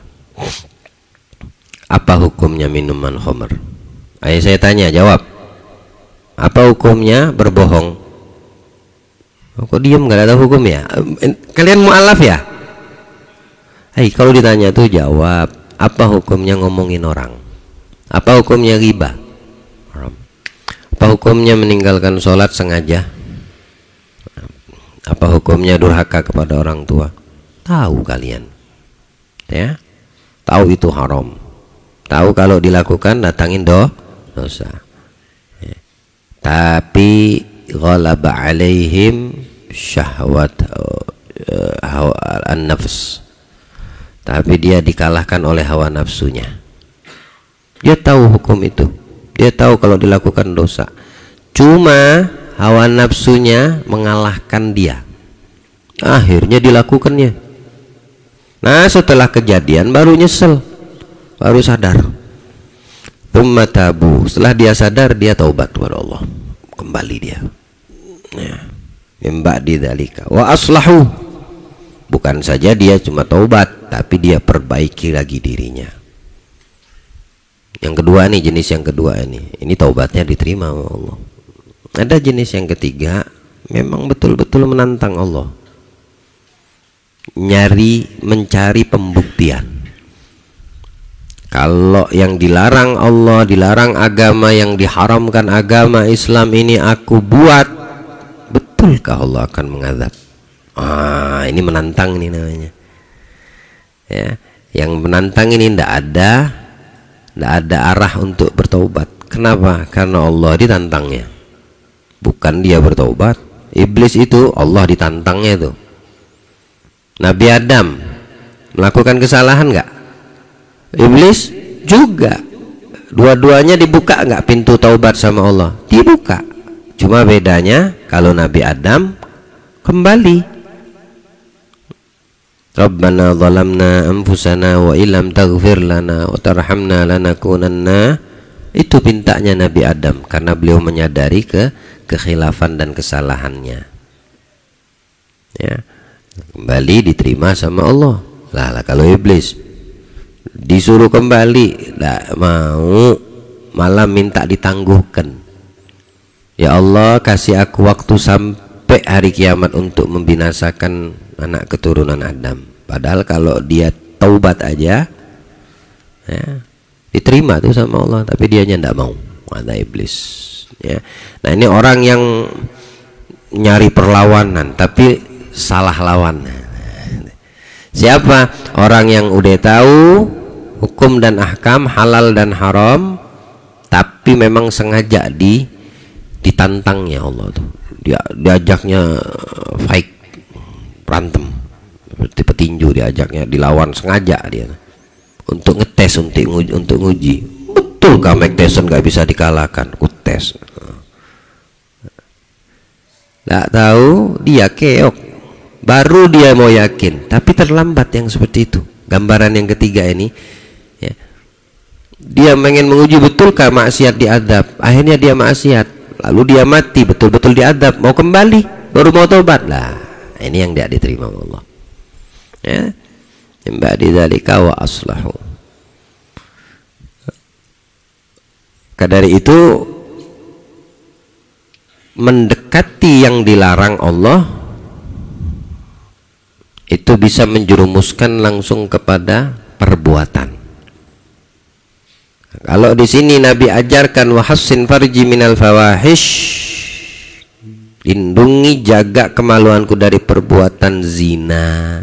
Apa hukumnya minuman khamr? Ayo saya tanya, jawab. Apa hukumnya berbohong? Kok diam, nggak ada hukum ya? Kalian mu'alaf ya? Hai, kalau ditanya tuh jawab. Apa hukumnya ngomongin orang? Apa hukumnya ghibah? Apa hukumnya meninggalkan sholat sengaja? Apa hukumnya durhaka kepada orang tua? Tahu kalian, ya? Tahu itu haram. Tahu kalau dilakukan datangin dosa. Ya. Tapi ghalaba alaihim syahwat an-nafs. Tapi dia dikalahkan oleh hawa nafsunya. Dia tahu hukum itu. Dia tahu kalau dilakukan dosa. Cuma hawa nafsunya mengalahkan dia. Akhirnya dilakukannya. Nah setelah kejadian baru nyesel, baru sadar. Tsumma tabu. Setelah dia sadar, dia taubat kepada Allah, kembali dia. Min ba'di dzalika wa aslahu. Bukan saja dia cuma taubat, tapi dia perbaiki lagi dirinya. Yang kedua nih, jenis yang kedua ini taubatnya diterima oleh Allah. Ada jenis yang ketiga, memang betul-betul menantang Allah, mencari pembuktian. Kalau yang dilarang Allah, dilarang agama, yang diharamkan agama Islam ini aku buat, betulkah Allah akan mengazab? Ini menantang ini namanya. Ya, yang menantang ini tidak ada arah untuk bertaubat. Kenapa? Karena Allah ditantangnya, bukan dia bertaubat. Iblis itu Allah ditantangnya itu. Nabi Adam melakukan kesalahan nggak? Iblis juga. Dua-duanya dibuka nggak pintu taubat sama Allah? Dibuka. Cuma bedanya kalau Nabi Adam kembali. Rabbana zalamna anfusana wa illam taghfir lana wa tarhamna lanakunanna. Itu pintanya Nabi Adam karena beliau menyadari kekhilafan dan kesalahannya. Ya. Kembali diterima sama Allah. Lah kalau iblis disuruh kembali, tidak mau, malah minta ditangguhkan. Ya Allah, kasih aku waktu sampai hari kiamat untuk membinasakan anak keturunan Adam. Padahal kalau dia taubat aja, ya, diterima tuh sama Allah, tapi dianya tidak mau. Ada iblis. Ya. Nah ini orang yang nyari perlawanan, tapi salah lawan. Siapa? Orang yang udah tahu hukum dan ahkam, halal dan haram, tapi memang sengaja ditantangnya Allah tuh. Diajaknya fight, berantem seperti petinju, diajaknya dilawan sengaja dia untuk ngetes, untuk nguji. Betul Mike Tyson nggak bisa dikalahkan, ku tes. Nggak tahu dia keok, baru dia mau yakin, tapi terlambat yang seperti itu. Gambaran yang ketiga ini, ya. Dia ingin menguji betulkah maksiat diadab, akhirnya dia maksiat, lalu dia mati, betul-betul diadab, mau kembali, baru mau tobat lah. Ini yang tidak diterima Allah. Ya, ba'di dzalika wa aslahu. Dari itu mendekati yang dilarang Allah itu bisa menjerumuskan langsung kepada perbuatan. Kalau di sini Nabi ajarkan wahassin farji minal fawahish, lindungi, jaga kemaluanku dari perbuatan zina,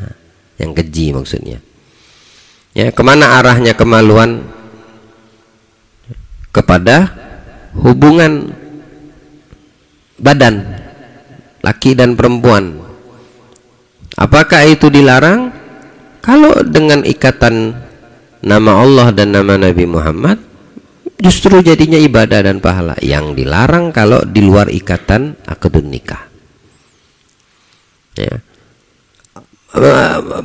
yang keji maksudnya. Ya, kemana arahnya kemaluan? Kepada hubungan badan laki dan perempuan. Apakah itu dilarang? Kalau dengan ikatan nama Allah dan nama Nabi Muhammad, justru jadinya ibadah dan pahala. Yang dilarang kalau di luar ikatan akad nikah. Ya.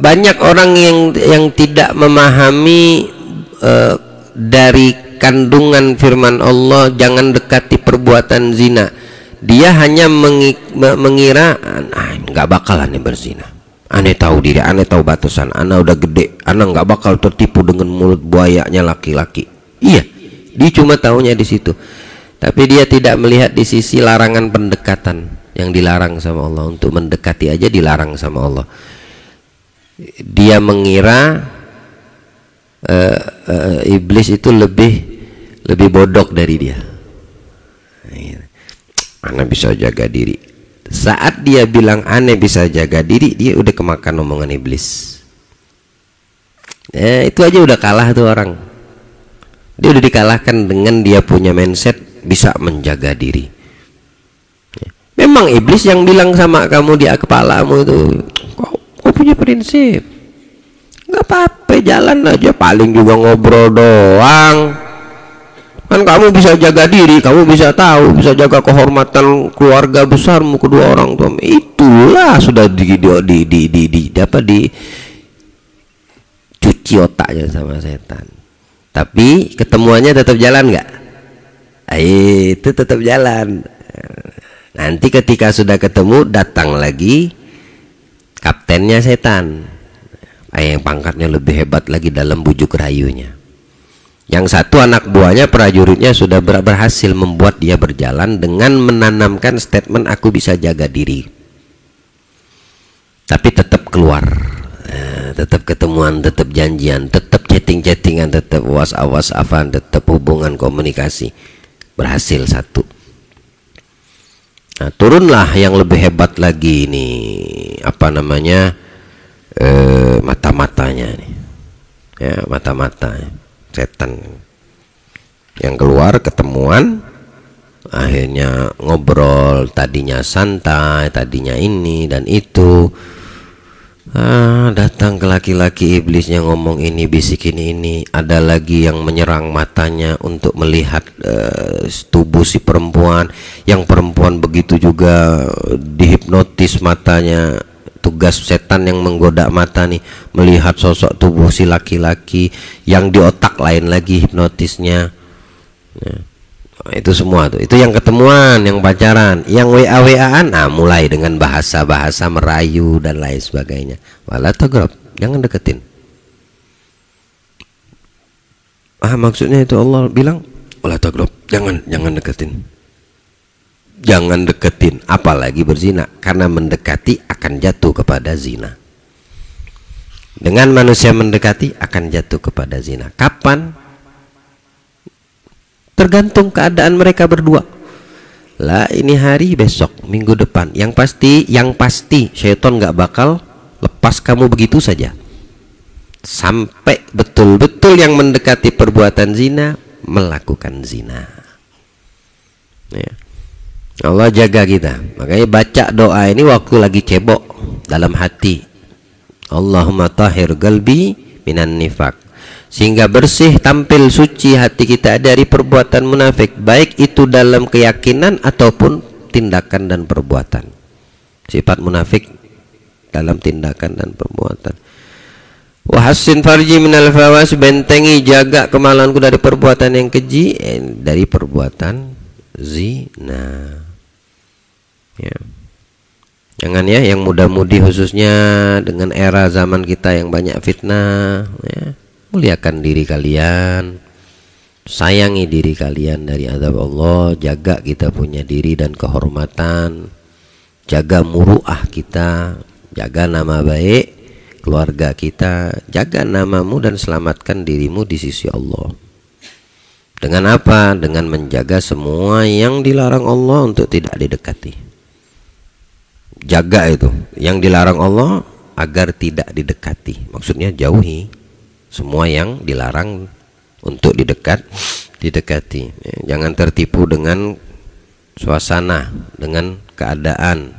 Banyak orang yang tidak memahami dari kandungan firman Allah, jangan dekati perbuatan zina. Dia hanya mengira nggak bakal aneh berzina. Aneh tahu diri, aneh tahu batasan, aneh udah gede, aneh nggak bakal tertipu dengan mulut buayanya laki-laki. Iya, dia cuma taunya di situ. Tapi dia tidak melihat di sisi larangan pendekatan yang dilarang sama Allah. Untuk mendekati aja dilarang sama Allah. Dia mengira iblis itu lebih bodoh dari dia. Ana bisa jaga diri. Saat dia bilang aneh bisa jaga diri, dia udah kemakan omongan iblis. Itu aja udah kalah tuh orang. Dia udah dikalahkan dengan dia punya mindset bisa menjaga diri. Memang iblis yang bilang sama kamu di kepalamu itu, kau punya prinsip. Nggak apa-apa, jalan aja, paling juga ngobrol doang. Kan kamu bisa jaga diri, kamu bisa tahu, bisa jaga kehormatan keluarga besarmu, kedua orang tuamu. Itulah sudah dicuci otaknya sama setan. Tapi ketemuannya tetap jalan nggak? Itu tetap jalan. Nanti ketika sudah ketemu, datang lagi kaptennya setan, yang pangkatnya lebih hebat lagi dalam bujuk rayunya. Yang satu anak buahnya, prajuritnya sudah berhasil membuat dia berjalan dengan menanamkan statement aku bisa jaga diri. Tapi tetap keluar, tetap ketemuan, tetap janjian, tetap chatting-chattingan, tetap WhatsApp-WhatsAppan, tetap hubungan komunikasi. Berhasil satu. Nah, turunlah yang lebih hebat lagi ini, apa namanya, mata-matanya nih. Ya, mata-mata setan yang keluar ketemuan, akhirnya ngobrol, tadinya santai, tadinya ini dan itu. Datang ke laki-laki, iblisnya ngomong ini, bisikin ini. Ada lagi yang menyerang matanya untuk melihat tubuh si perempuan. Yang perempuan begitu juga dihipnotis matanya. Tugas setan yang menggoda mata nih, melihat sosok tubuh si laki-laki. Yang di otak lain lagi hipnotisnya. Ya. Itu semua tuh, itu yang ketemuan, yang pacaran. Yang WA-WAan, mulai dengan bahasa-bahasa merayu dan lain sebagainya. Wala tagrab, jangan deketin. Maksudnya itu Allah bilang wala tagrab, jangan deketin. Jangan deketin, apalagi berzina, karena mendekati akan jatuh kepada zina. Dengan manusia mendekati akan jatuh kepada zina. Kapan? Tergantung keadaan mereka berdua. Lah ini hari, besok, minggu depan. Yang pasti syaitan nggak bakal lepas kamu begitu saja. Sampai betul-betul yang mendekati perbuatan zina melakukan zina. Ya. Allah jaga kita. Makanya baca doa ini waktu lagi cebok dalam hati. Allahumma tahhir qalbi minan nifaq. Sehingga bersih, tampil suci hati kita dari perbuatan munafik, baik itu dalam keyakinan ataupun tindakan dan perbuatan. Sifat munafik dalam tindakan dan perbuatan. Wa hassin farji minal fawas, bentengi, jaga kemaluanku dari perbuatan yang keji, dari perbuatan zina. Ya. Jangan ya, yang muda-mudi khususnya dengan era zaman kita yang banyak fitnah, ya. Muliakan diri kalian, sayangi diri kalian dari azab Allah, jaga kita punya diri dan kehormatan, jaga muruah kita, jaga nama baik keluarga kita, jaga namamu dan selamatkan dirimu di sisi Allah. Dengan apa? Dengan menjaga semua yang dilarang Allah untuk tidak didekati. Jaga itu, yang dilarang Allah agar tidak didekati. Maksudnya jauhi semua yang dilarang untuk didekati. Jangan tertipu dengan suasana, dengan keadaan.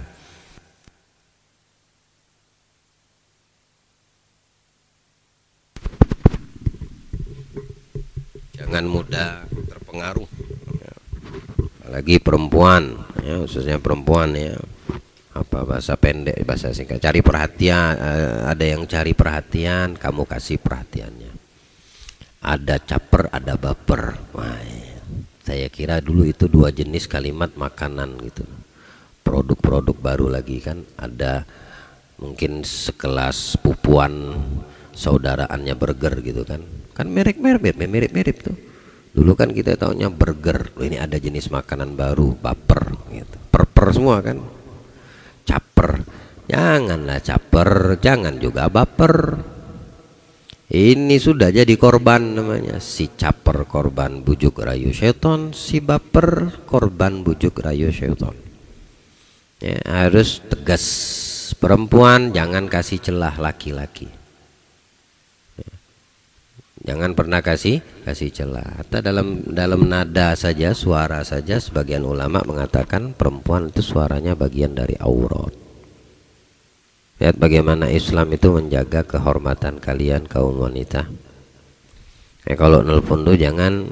Jangan mudah terpengaruh. Apalagi perempuan, ya, khususnya perempuan ya. Apa bahasa pendek, bahasa singkat, cari perhatian. Ada yang cari perhatian, kamu kasih perhatiannya. Ada caper, ada baper. Wah, ya. Saya kira dulu itu dua jenis kalimat makanan gitu. Produk-produk baru lagi kan, ada mungkin sekelas pupuan saudaraannya burger gitu kan. Kan mirip-mirip tuh. Dulu kan kita taunya burger. Ini ada jenis makanan baru, baper gitu. Perper semua kan. Caper, janganlah caper, jangan juga baper. Ini sudah jadi korban namanya. Si caper korban bujuk rayu syaitan, si baper korban bujuk rayu syaitan. Ya, harus tegas. Perempuan jangan kasih celah laki-laki. Ya. Jangan pernah kasih celah. Atau dalam nada saja, suara saja, sebagian ulama mengatakan perempuan itu suaranya bagian dari aurat. Lihat bagaimana Islam itu menjaga kehormatan kalian kaum wanita. Kalau nelpon tuh jangan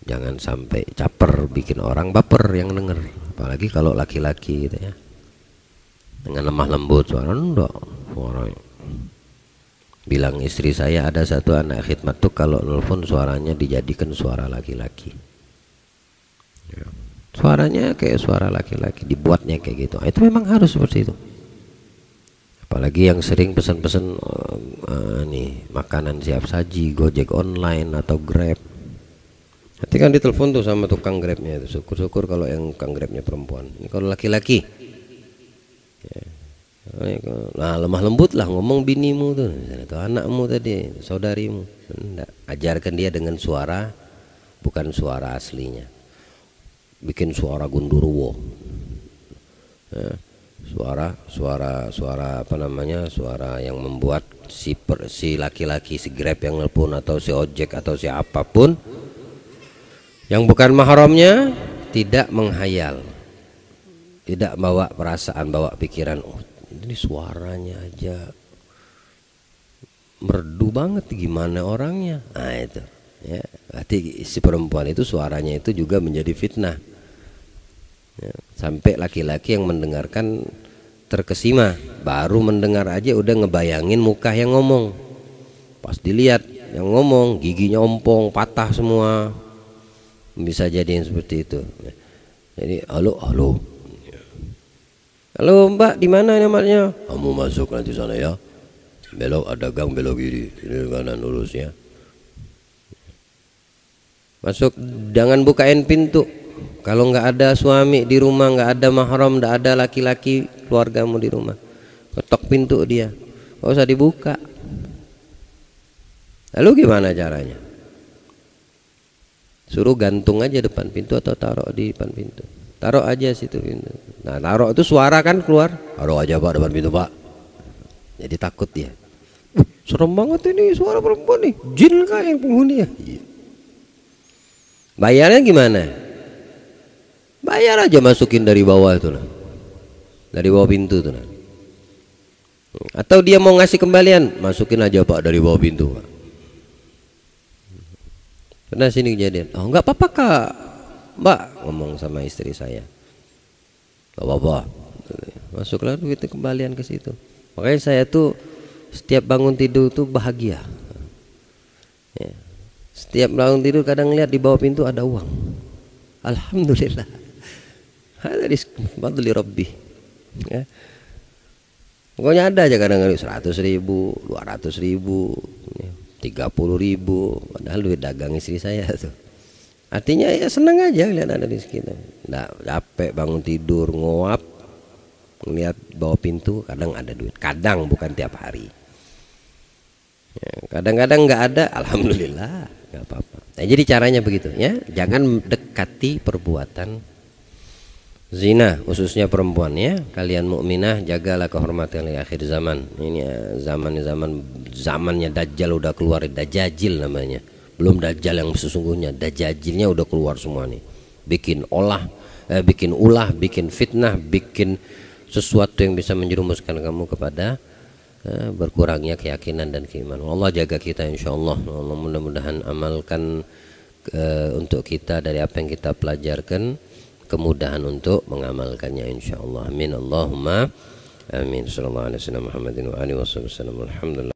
jangan sampai caper, bikin orang baper yang denger. Apalagi kalau laki-laki gitu ya. Dengan lemah lembut suara bilang istri saya ada satu anak khidmat tuh kalau nelpon suaranya dijadikan suara laki-laki. Ya. Suaranya kayak suara laki-laki, dibuatnya kayak gitu. Itu memang harus seperti itu. Apalagi yang sering pesan-pesan nih makanan siap saji, Gojek online atau Grab. Nanti kan ditelepon tuh sama tukang Grabnya itu. Syukur-syukur kalau yang tukang Grabnya perempuan. Ini kalau laki-laki, ya, Nah, lemah lembut lah ngomong binimu tuh, atau anakmu tadi, saudarimu. Enggak, ajarkan dia dengan suara bukan suara aslinya. Bikin suara gundurwo. Ya, suara apa namanya? Suara yang membuat si laki-laki, si Grab yang nelpon atau si ojek atau si apapun yang bukan mahramnya tidak menghayal. Tidak bawa perasaan, bawa pikiran, oh ini suaranya aja merdu banget, gimana orangnya. Nah itu ya, berarti si perempuan itu suaranya itu juga menjadi fitnah ya, sampai laki-laki yang mendengarkan terkesima, baru mendengar aja udah ngebayangin muka yang ngomong. Pas dilihat yang ngomong giginya ompong, patah semua, bisa jadi yang seperti itu. Jadi halo Mbak, di mana namanya? Kamu masuk nanti sana ya. Belok, ada gang belok kiri, ini kanan lurus ya. Masuk, jangan bukain pintu. Kalau nggak ada suami di rumah, nggak ada mahram, nggak ada laki-laki keluargamu di rumah, ketok pintu dia, nggak usah dibuka. Lalu gimana caranya? Suruh gantung aja depan pintu atau taruh di depan pintu. Taruh aja situ pintu. Nah, taruh itu suara kan keluar. Taruh aja Pak depan pintu Pak. Jadi takut dia. Serem banget ini suara perempuan nih. Jin kah yang penghuni ya? Bayarnya gimana? Bayar aja, masukin dari bawah itu lah. Dari bawah pintu tuh. Atau dia mau ngasih kembalian, masukin aja Pak dari bawah pintu Pak. Pernah sini kejadian. Oh nggak apa-apa Kak Mbak, ngomong sama istri saya, gak apa-apa, masuklah duit kembalian ke situ. Makanya saya tuh setiap bangun tidur tuh bahagia ya. Setiap bangun tidur kadang lihat di bawah pintu ada uang. Alhamdulillah, hadis fadli Rabbi ya. Pokoknya ada aja kadang-kadang 100.000, 200.000, 30.000, padahal duit dagang istri saya tuh. Artinya ya senang aja lihat ada di sekitar. Nggak capek bangun tidur ngoap, ngeliat bawah pintu kadang ada duit. Kadang, bukan tiap hari. Ya, kadang-kadang nggak ada, alhamdulillah, nggak apa-apa. Nah, jadi caranya begitu ya. Jangan dekati perbuatan zina, khususnya perempuan ya. Kalian mukminah, jagalah kehormatan di akhir zaman. Ini ya, zamannya Dajjal udah keluar, Dajjal namanya. Belum Dajjal yang sesungguhnya, Dajjalnya udah keluar semua nih. Bikin ulah, bikin fitnah, bikin sesuatu yang bisa menjerumuskan kamu kepada berkurangnya keyakinan dan keimanan. Allah jaga kita insyaallah. Allah mudah-mudahan amalkan untuk kita dari apa yang kita pelajarkan, kemudahan untuk mengamalkannya insyaallah. Amin Allahumma amin. Sallallahu alaihi wasallam Muhammadin wa alihi wasallam. Alhamdulillah.